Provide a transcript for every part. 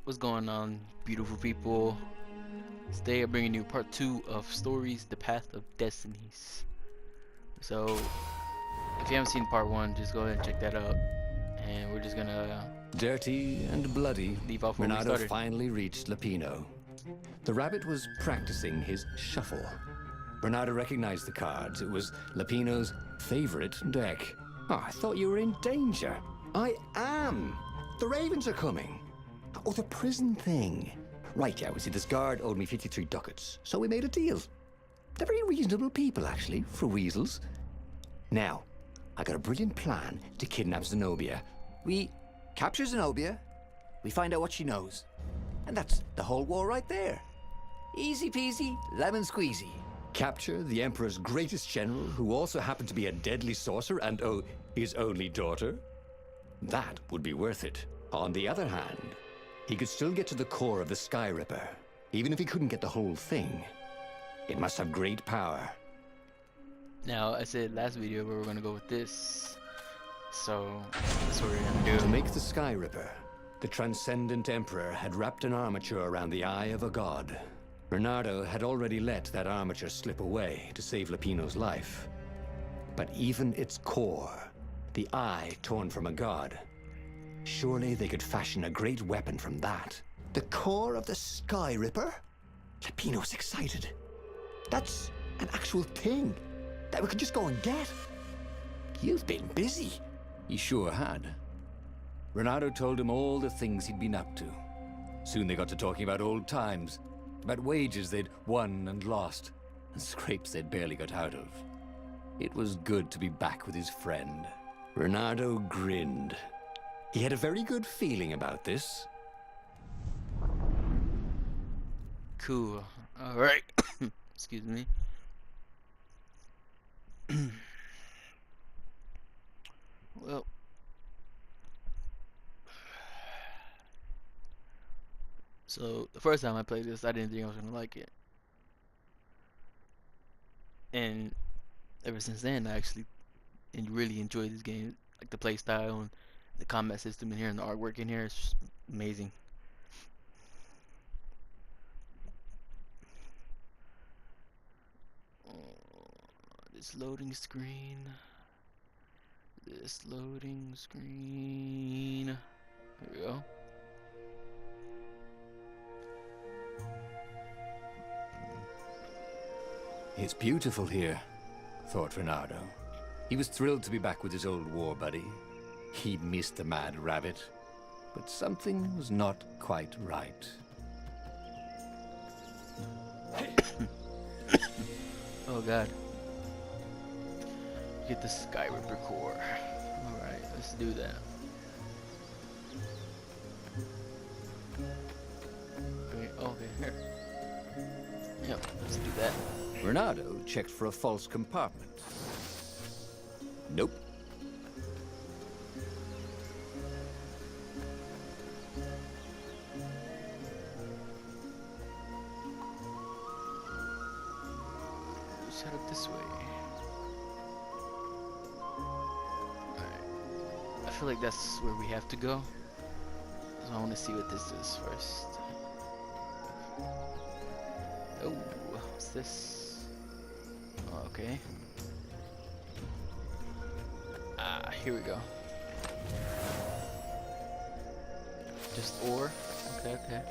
What's going on, beautiful people? Today I'm bringing you part 2 of Stories, The Path of Destinies. So, if you haven't seen part 1, just go ahead and check that out. And we're just gonna Dirty and bloody, leave off where we Renato started. finally reached Lapino. The rabbit was practicing his shuffle. Renato recognized the cards. It was Lapino's favorite deck. Oh, I thought you were in danger. I am. The ravens are coming. Oh, the prison thing. Right, yeah, we see this guard owed me 53 ducats, so we made a deal. They're very reasonable people, actually, for weasels. Now, I got a brilliant plan to kidnap Zenobia. We capture Zenobia, we find out what she knows, and that's the whole war right there. Easy peasy, lemon squeezy. Capture the Emperor's greatest general, who also happened to be a deadly sorcerer and, oh, his only daughter? That would be worth it. On the other hand, he could still get to the core of the Sky Ripper, even if he couldn't get the whole thing. It must have great power. Now, I said last video we were gonna go with this. So, that's what we're gonna To do. make the Sky Ripper, the Transcendent Emperor had wrapped an armature around the eye of a god. Bernardo had already let that armature slip away to save Lapino's life. But even its core, the eye torn from a god, surely they could fashion a great weapon from that. The core of the Sky Ripper? Lapino's excited. That's an actual thing that we could just go and get. You've been busy. He sure had. Renato told him all the things he'd been up to. Soon they got to talking about old times, about wages they'd won and lost, and scrapes they'd barely got out of. It was good to be back with his friend. Renato grinned. He had a very good feeling about this. Cool. Alright. Excuse me. Well, so the first time I played this, I didn't think I was gonna like it, and ever since then, I actually really enjoyed this game. Like the play style and the combat system in here and the artwork in here is just amazing. Oh, this loading screen. This loading screen. There we go. It's beautiful here, thought Renato. He was thrilled to be back with his old war buddy. He missed the mad rabbit, but something was not quite right. Oh god. Get the Sky Ripper core. Alright, let's do that. Okay, here. Yep, let's do that. Renato checked for a false compartment. Nope. Let's head up this way. Alright. I feel like that's where we have to go. So I want to see what this is first. Oh, what's this? Oh, okay. Ah, here we go. Just ore? Okay, okay.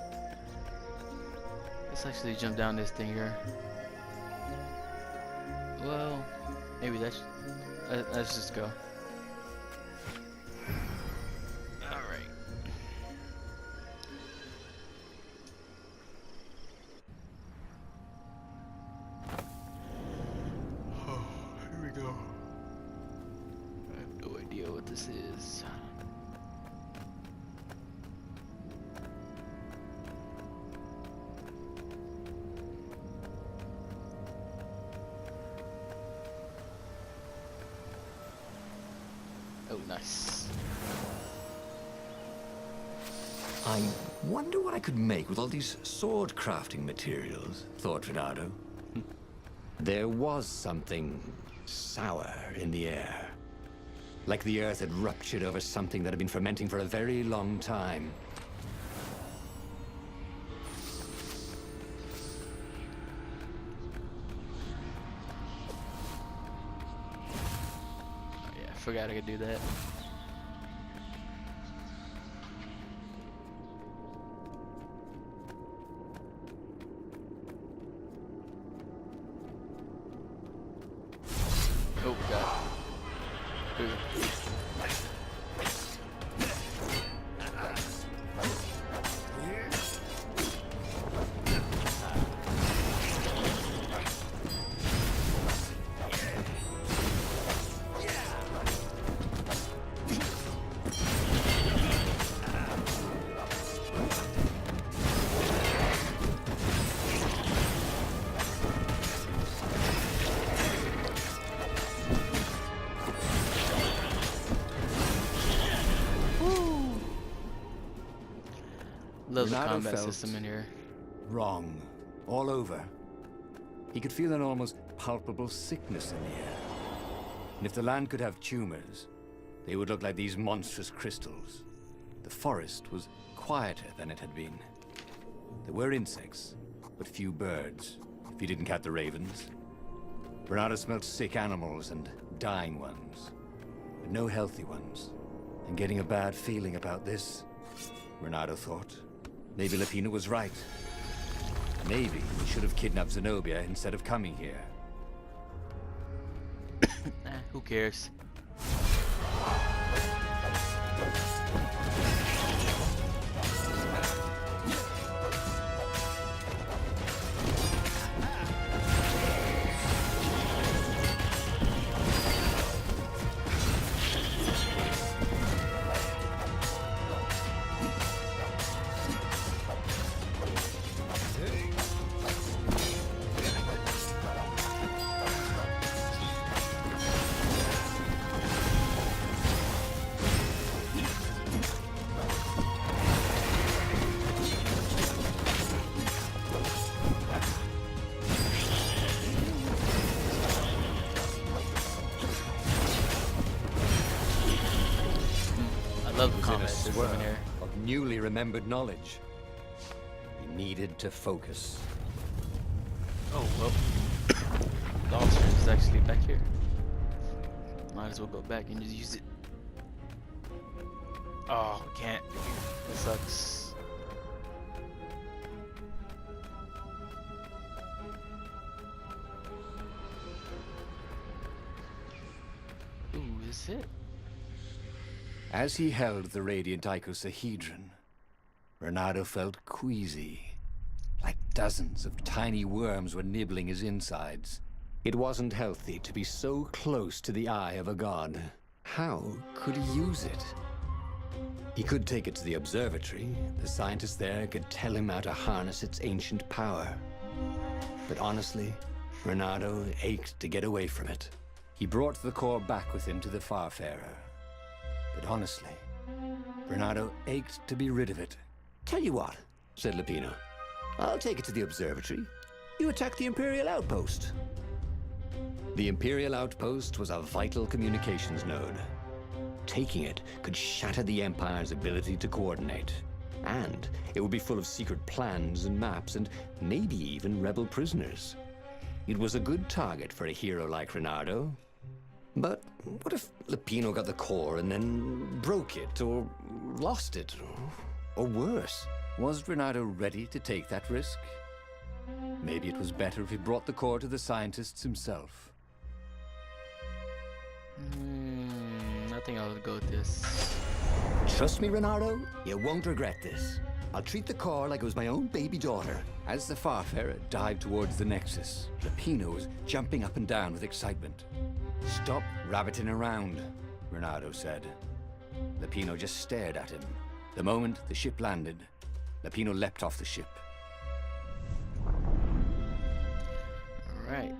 Let's actually jump down this thing here. Well, maybe that's... let's just go. Alright. Oh, here we go. I have no idea what this is. Oh, nice. I wonder what I could make with all these sword crafting materials, thought Renato. There was something sour in the air. Like the earth had ruptured over something that had been fermenting for a very long time. forgot I could do that. Oh god. Ooh. Love the Renato combat felt system in here. wrong, all over. He could feel an almost palpable sickness in the air. And if the land could have tumors, they would look like these monstrous crystals. The forest was quieter than it had been. There were insects, but few birds, if you didn't count the ravens. Renato smelled sick animals and dying ones, but no healthy ones. And getting a bad feeling about this, Renato thought. Maybe Lapina was right. Maybe we should have kidnapped Zenobia instead of coming here. Who cares? I love the combat system in here. Of newly remembered knowledge. He needed to focus. Oh well. The officer is actually back here. Might as well go back and just use it. Oh, can't. That sucks. Ooh, is it? As he held the radiant icosahedron, Renato felt queasy. Like dozens of tiny worms were nibbling his insides. It wasn't healthy to be so close to the eye of a god. How could he use it? He could take it to the observatory. The scientists there could tell him how to harness its ancient power. But honestly, Renato ached to get away from it. He brought the core back with him to the Farfarer. But honestly, Renato ached to be rid of it. Tell you what, said Lapina. I'll take it to the observatory. You attack the Imperial outpost. The Imperial outpost was a vital communications node. Taking it could shatter the Empire's ability to coordinate. And it would be full of secret plans and maps and maybe even rebel prisoners. It was a good target for a hero like Renato. But what if Lapino got the core and then broke it, or lost it, or worse? Was Renato ready to take that risk? Maybe it was better if he brought the core to the scientists himself. I think I'll go with this. Trust me, Renato, you won't regret this. I'll treat the core like it was my own baby daughter. As the Farfarer dived towards the Nexus, Lapino was jumping up and down with excitement. Stop rabbiting around, Renato said. Lapino just stared at him. The moment the ship landed, Lapino leapt off the ship. All right.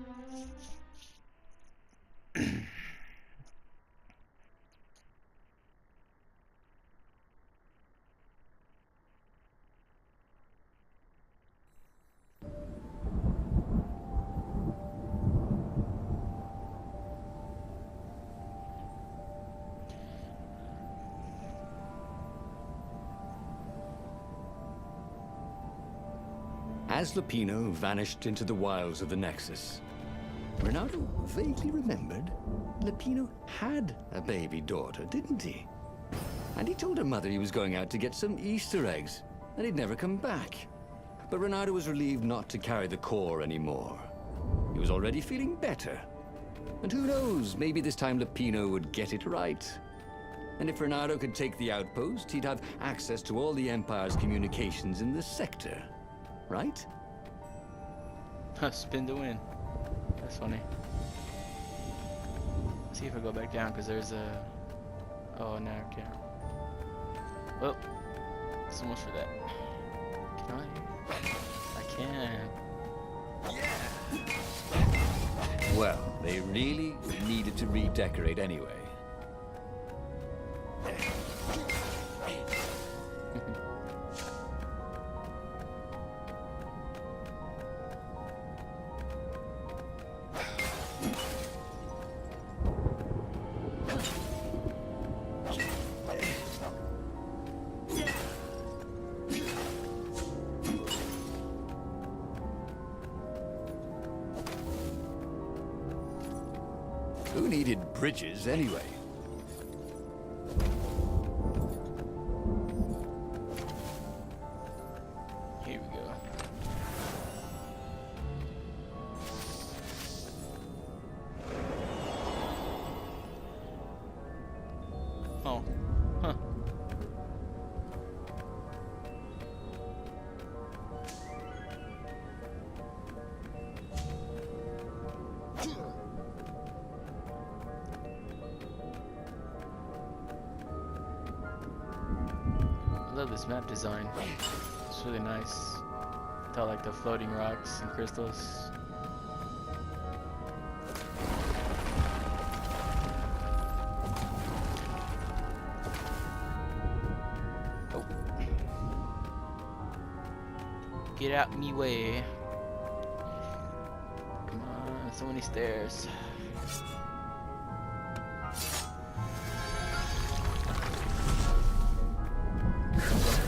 As Lapino vanished into the wilds of the Nexus, Renato vaguely remembered Lupino had a baby daughter, didn't he? And he told her mother he was going out to get some Easter eggs, and he'd never come back. But Renato was relieved not to carry the core anymore. He was already feeling better. And who knows, maybe this time Lupino would get it right. And if Renato could take the outpost, he'd have access to all the Empire's communications in the sector. Right? Spin to win. That's funny. Let's see if I go back down, because there's a... Oh, no, I can't. Well, so much for that. Can I? I can. Well, they really needed to redecorate anyway. Who needed bridges anyway? Here we go. Oh. Huh. I love this map design. It's really nice. With all like the floating rocks and crystals. Oh. Get out me way. Come on, so many stairs.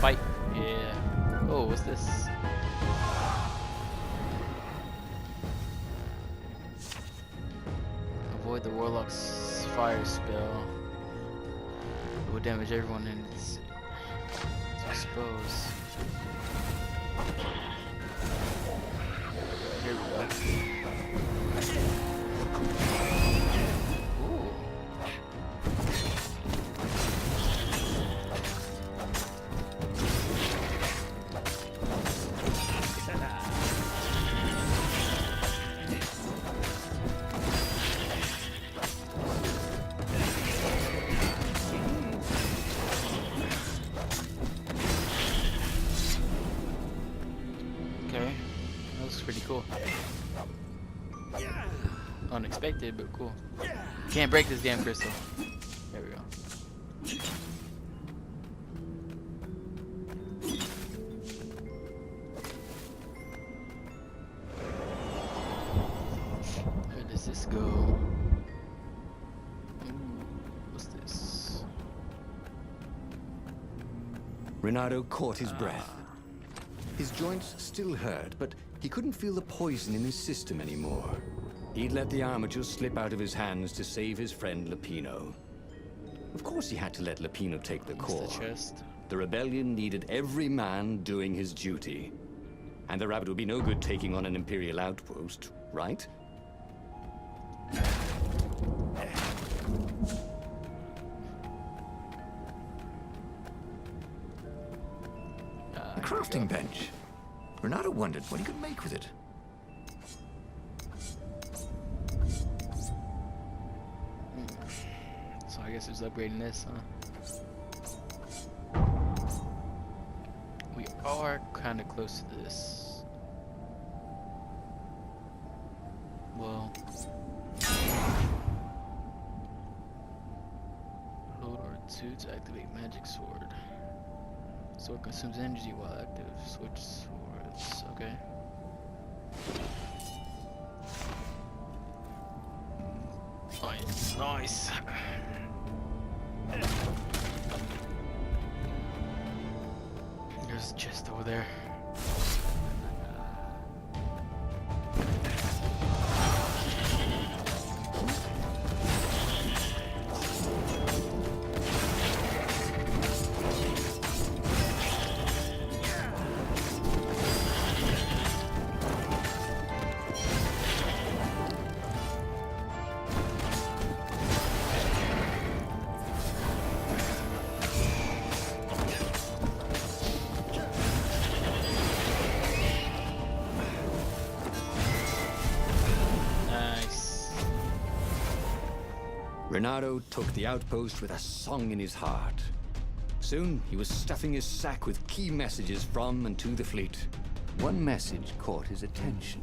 Fight. Yeah. Oh, what's this? Avoid the warlock's fire spell. It will damage everyone in its expose. Here we go. Ooh. Okay, that looks pretty cool. Unexpected, but cool. Can't break this damn crystal. There we go. Where does this go? What's this? Renato caught his breath. His joints still hurt, but he couldn't feel the poison in his system anymore. He'd let the armature slip out of his hands to save his friend Lupino. Of course he had to let Lupino take the core. The chest. The rebellion needed every man doing his duty. And the rabbit would be no good taking on an Imperial outpost, right? A crafting bench. Renato wondered what he could make with it. So I guess it's upgrading this, huh? We are kind of close to this. Well, hold R2 to activate magic sword. Sword consumes energy while active. Switch swords. Okay. Nice, nice. There's a chest over there. Renato took the outpost with a song in his heart. Soon, he was stuffing his sack with key messages from and to the fleet. One message caught his attention.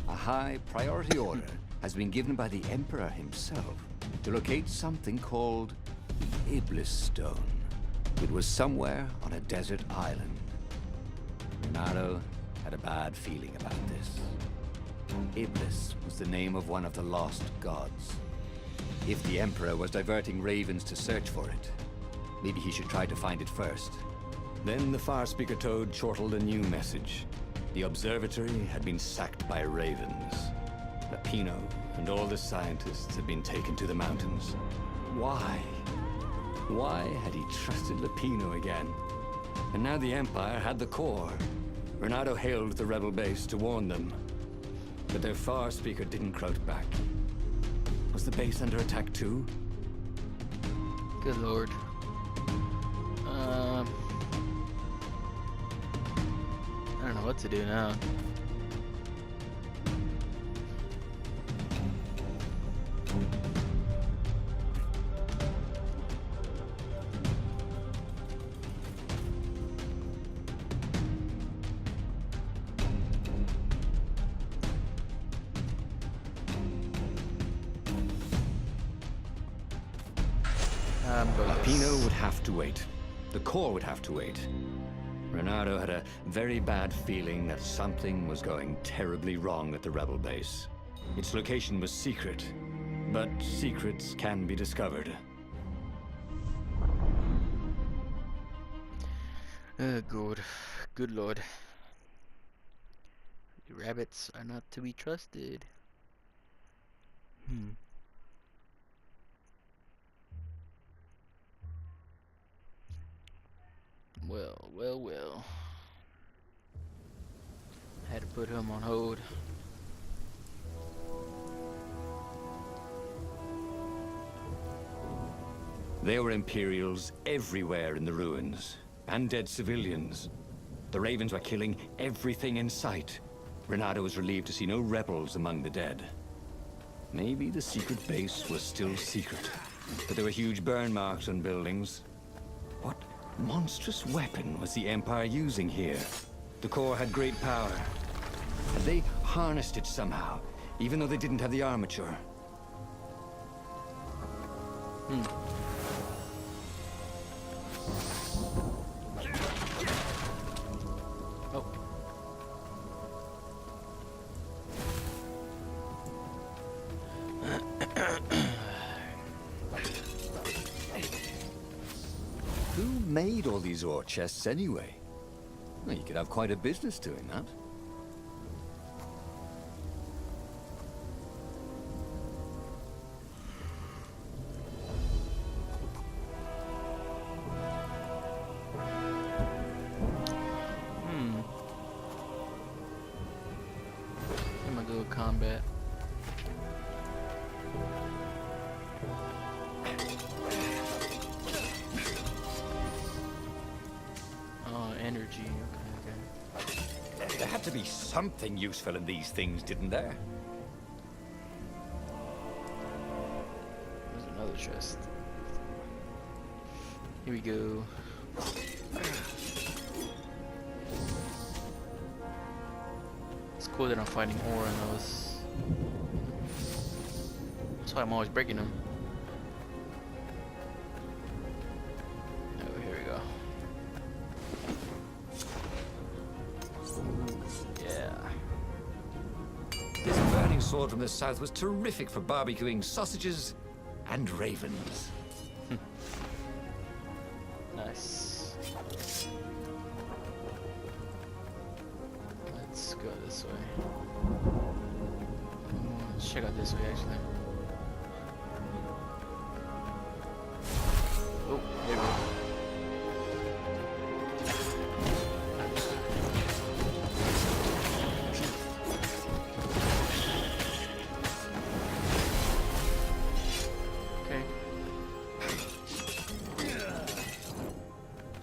A high priority order has been given by the Emperor himself to locate something called the Iblis Stone. It was somewhere on a desert island. Renato had a bad feeling about this. Iblis was the name of one of the lost gods. If the Emperor was diverting ravens to search for it, maybe he should try to find it first. Then the Farspeaker Toad chortled a new message. The observatory had been sacked by ravens. Lapino and all the scientists had been taken to the mountains. Why? Why had he trusted Lapino again? And now the Empire had the core. Renato hailed the rebel base to warn them. But their Farspeaker didn't croak back. Was the base under attack too? Good lord. I don't know what to do now. Lapino would have to wait. The core would have to wait. Renato had a very bad feeling that something was going terribly wrong at the rebel base. Its location was secret, but secrets can be discovered. Good. Good lord. The rabbits are not to be trusted. Well, well, well. Had to put him on hold. There were Imperials everywhere in the ruins, and dead civilians. The Ravens were killing everything in sight. Renato was relieved to see no rebels among the dead. Maybe the secret base was still secret, but there were huge burn marks on buildings. What monstrous weapon was the Empire using here? The core had great power. Had they harnessed it somehow, even though they didn't have the armature? Oh. Who made all these ore chests anyway? Well, you could have quite a business doing that. I'm gonna go combat. Energy, okay. There had to be something useful in these things, didn't there? There's another chest. Here we go. It's cool that I'm finding ore in those. That's why I'm always breaking them. Oh, here we go. This burning sword from the south was terrific for barbecuing sausages and ravens. Nice. Let's go this way. Let's check out this way actually. Oh, there we go.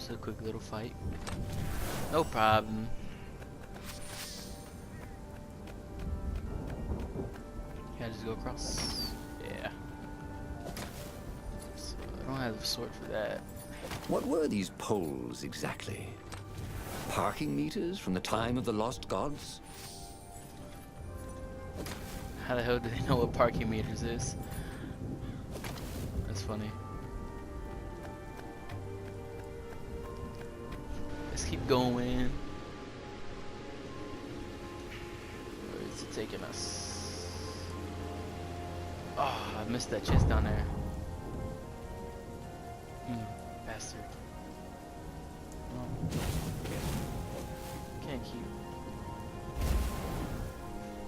A quick little fight. No problem. Can I just go across? Yeah. don't have the sword for that. What were these poles exactly? Parking meters from the time of the lost gods? How the hell do they know what parking meters is? That's funny. Let's keep going. Where is it taking us? Oh, I missed that chest down there. Bastard. Oh. Can't keep.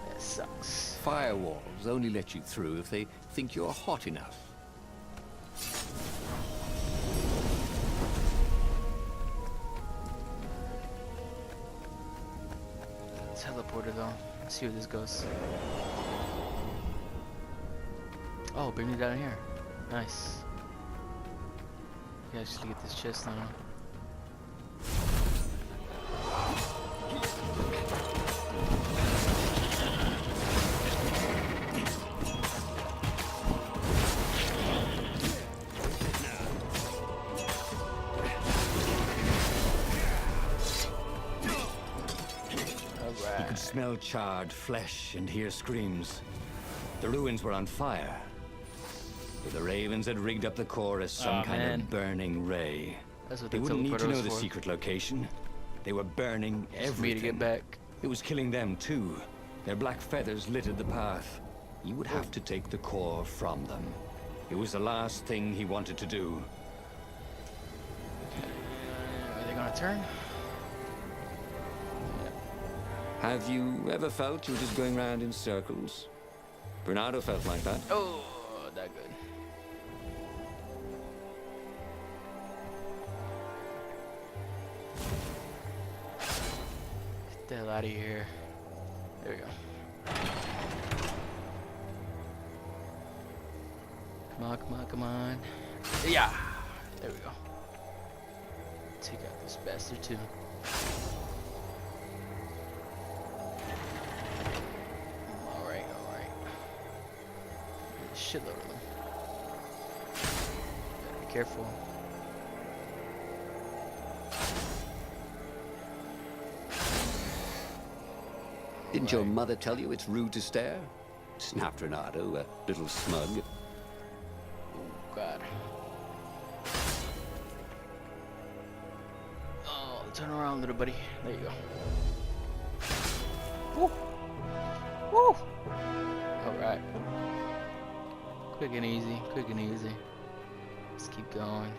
That sucks. Firewalls only let you through if they think you're hot enough. Teleporter though. Let's see where this goes. Oh, bring me down here. Nice. Yeah, just to get this chest now. He could smell charred flesh and hear screams. The ruins were on fire. But the Ravens had rigged up the core as some kind of burning ray. That's what They the wouldn't need to teleporter know was the for. secret location. They were burning Just for me everything. to get back. It was killing them too. Their black feathers littered the path. He would have to take the core from them. It was the last thing he wanted to do. Are they gonna turn? Have you ever felt you were just going round in circles? Bernardo felt like that. Oh, that good. Get the hell out of here. There we go. Come on, come on, come on. Yeah! There we go. Take out this bastard too. Alright, alright. A shitload of them. Gotta be careful. Didn't your mother tell you it's rude to stare? Snapped Renato, a little smug. Oh, God. Oh, turn around, little buddy. There you go. Woo! Woo! Alright. Quick and easy, quick and easy. Let's keep going.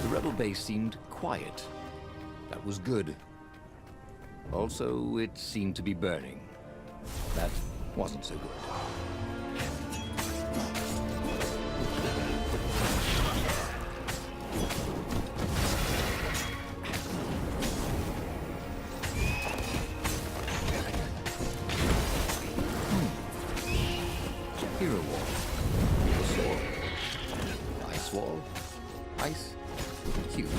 The rebel base seemed quiet. That was good. Also, it seemed to be burning. That wasn't so good. Hero wall. Hero sword. Ice wall. Ice. Cube.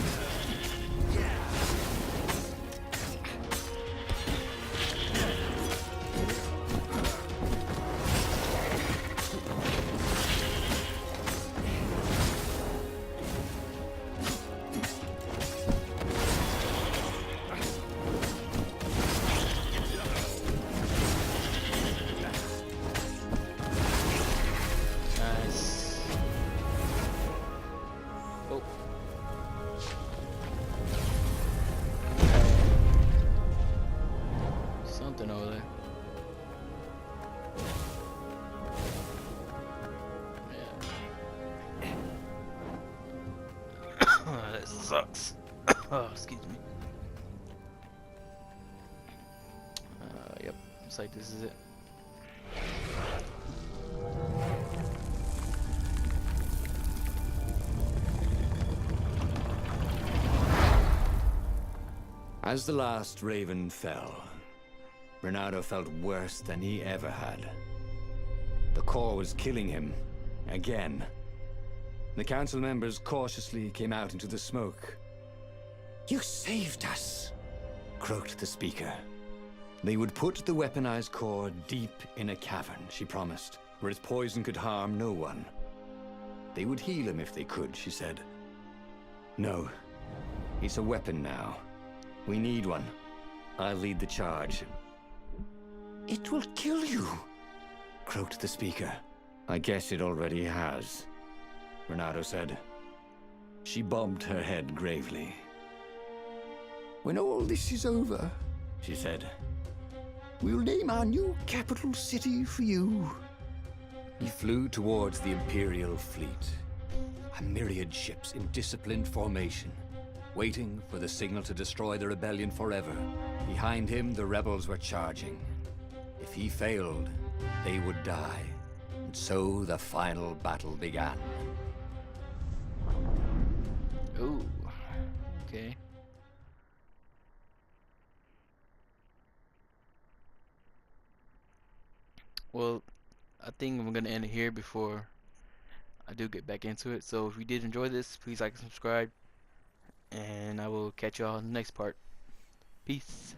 Nice. Oh. Something over there. Yeah. That sucks. Oh, excuse me. Yep. Looks like this is it. As the last raven fell, Renato felt worse than he ever had. The core was killing him, again. The council members cautiously came out into the smoke. "You saved us," croaked the speaker. They would put the weaponized core deep in a cavern, she promised, where its poison could harm no one. They would heal him if they could, she said. No. It's a weapon now. We need one. I'll lead the charge. It will kill you, croaked the speaker. I guess it already has, Renato said. She bobbed her head gravely. When all this is over, she said, we'll name our new capital city for you. He flew towards the Imperial fleet. A myriad ships in disciplined formation, waiting for the signal to destroy the rebellion forever. Behind him, the rebels were charging. If he failed, they would die. And so the final battle began. Oh, okay. Well, I think I'm gonna end it here before I do get back into it. So if you did enjoy this, please like and subscribe, and I will catch y'all in the next part. Peace.